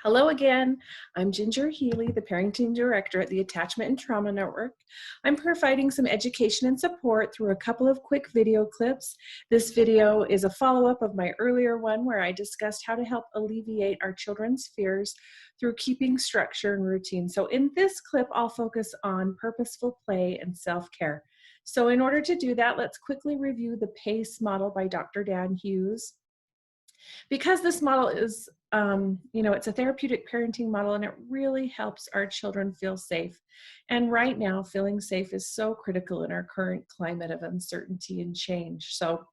Hello again. I'm Ginger Healy, the Parenting Director at the Attachment and Trauma Network. I'm providing some education and support through a couple of quick video clips. This video is a follow-up of my earlier one where I discussed how to help alleviate our children's fears through keeping structure and routine. So in this clip, I'll focus on purposeful play and self-care. So in order to do that, let's quickly review the PACE model by Dr. Dan Hughes. Because this model is, it's a therapeutic parenting model and it really helps our children feel safe. And right now, feeling safe is so critical in our current climate of uncertainty and change. So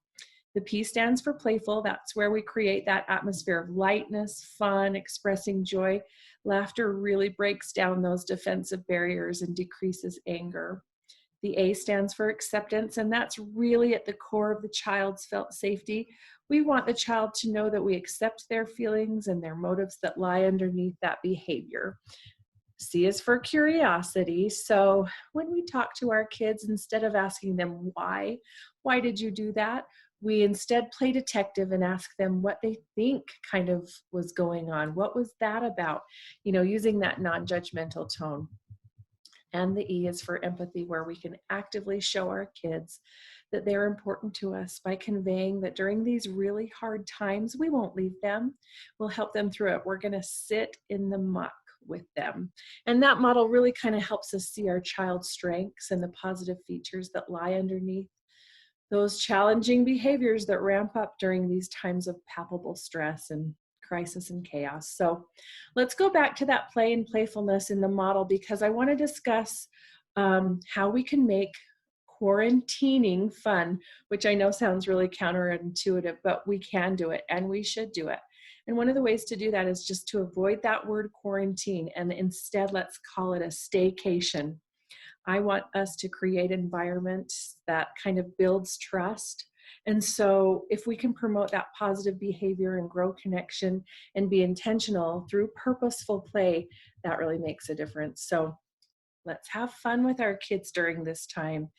the P stands for playful. That's where we create that atmosphere of lightness, fun, expressing joy. Laughter really breaks down those defensive barriers and decreases anger. The A stands for acceptance, and that's really at the core of the child's felt safety. We want the child to know that we accept their feelings and their motives that lie underneath that behavior. C is for curiosity. So when we talk to our kids, instead of asking them why did you do that? We instead play detective and ask them what they think kind of was going on. What was that about? Using that non-judgmental tone. And the E is for empathy, where we can actively show our kids that they're important to us by conveying that during these really hard times, we won't leave them. We'll help them through it. We're going to sit in the muck with them. And that model really kind of helps us see our child's strengths and the positive features that lie underneath those challenging behaviors that ramp up during these times of palpable stress and crisis and chaos. So let's go back to that play and playfulness in the model, because I want to discuss how we can make quarantining fun, which I know sounds really counterintuitive, but we can do it and we should do it. And one of the ways to do that is just to avoid that word quarantine, and instead let's call it a staycation. I want us to create environments that kind of builds trust. And so if we can promote that positive behavior and grow connection and be intentional through purposeful play, that really makes a difference. So let's have fun with our kids during this time.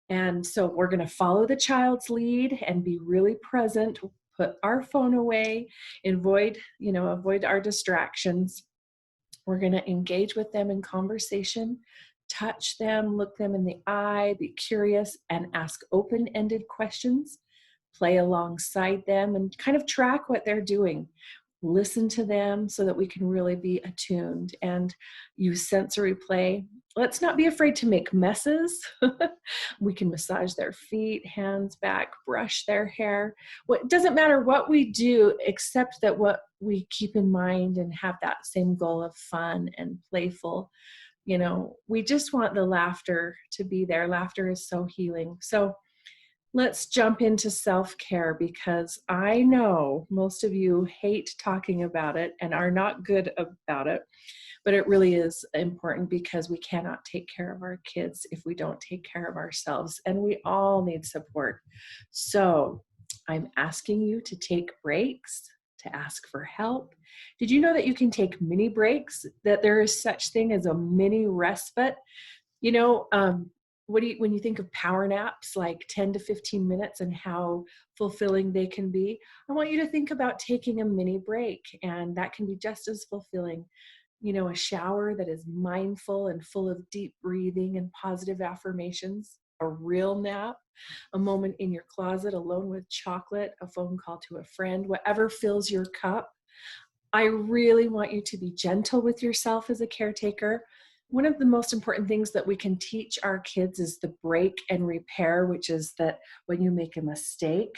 And so we're going to follow the child's lead and be really present, put our phone away, avoid our distractions. We're going to engage with them in conversation, touch them, look them in the eye, be curious, and ask open-ended questions. Play alongside them and kind of track what they're doing. Listen to them so that we can really be attuned and use sensory play. Let's not be afraid to make messes. We can massage their feet, hands, back, brush their hair. It doesn't matter what we do, except that what we keep in mind and have that same goal of fun and playful. We just want the laughter to be there. Laughter is so healing. So let's jump into self-care, because I know most of you hate talking about it and are not good about it, but it really is important, because we cannot take care of our kids if we don't take care of ourselves, and we all need support. So I'm asking you to take breaks, to ask for help. Did you know that you can take mini breaks, that there is such thing as a mini respite? When you think of power naps, like 10 to 15 minutes and how fulfilling they can be, I want you to think about taking a mini break, and that can be just as fulfilling. A shower that is mindful and full of deep breathing and positive affirmations, a real nap, a moment in your closet alone with chocolate, a phone call to a friend, whatever fills your cup. I really want you to be gentle with yourself as a caretaker. One of the most important things that we can teach our kids is the break and repair, which is that when you make a mistake,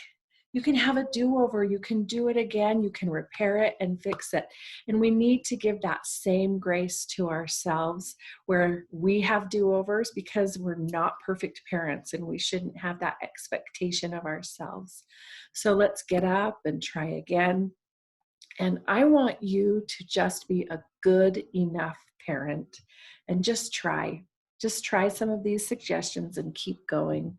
you can have a do-over, you can do it again, you can repair it and fix it. And we need to give that same grace to ourselves, where we have do-overs, because we're not perfect parents and we shouldn't have that expectation of ourselves. So let's get up and try again. And I want you to just be a good enough parent and just try some of these suggestions and keep going.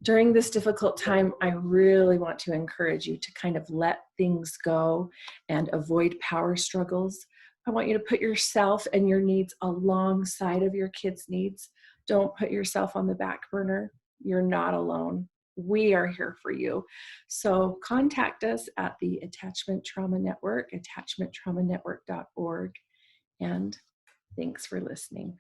During this difficult time, I really want to encourage you to kind of let things go and avoid power struggles. I want you to put yourself and your needs alongside of your kids' needs. Don't put yourself on the back burner. You're not alone. we are here for you. So contact us at the Attachment Trauma Network, attachmenttraumanetwork.org. And thanks for listening.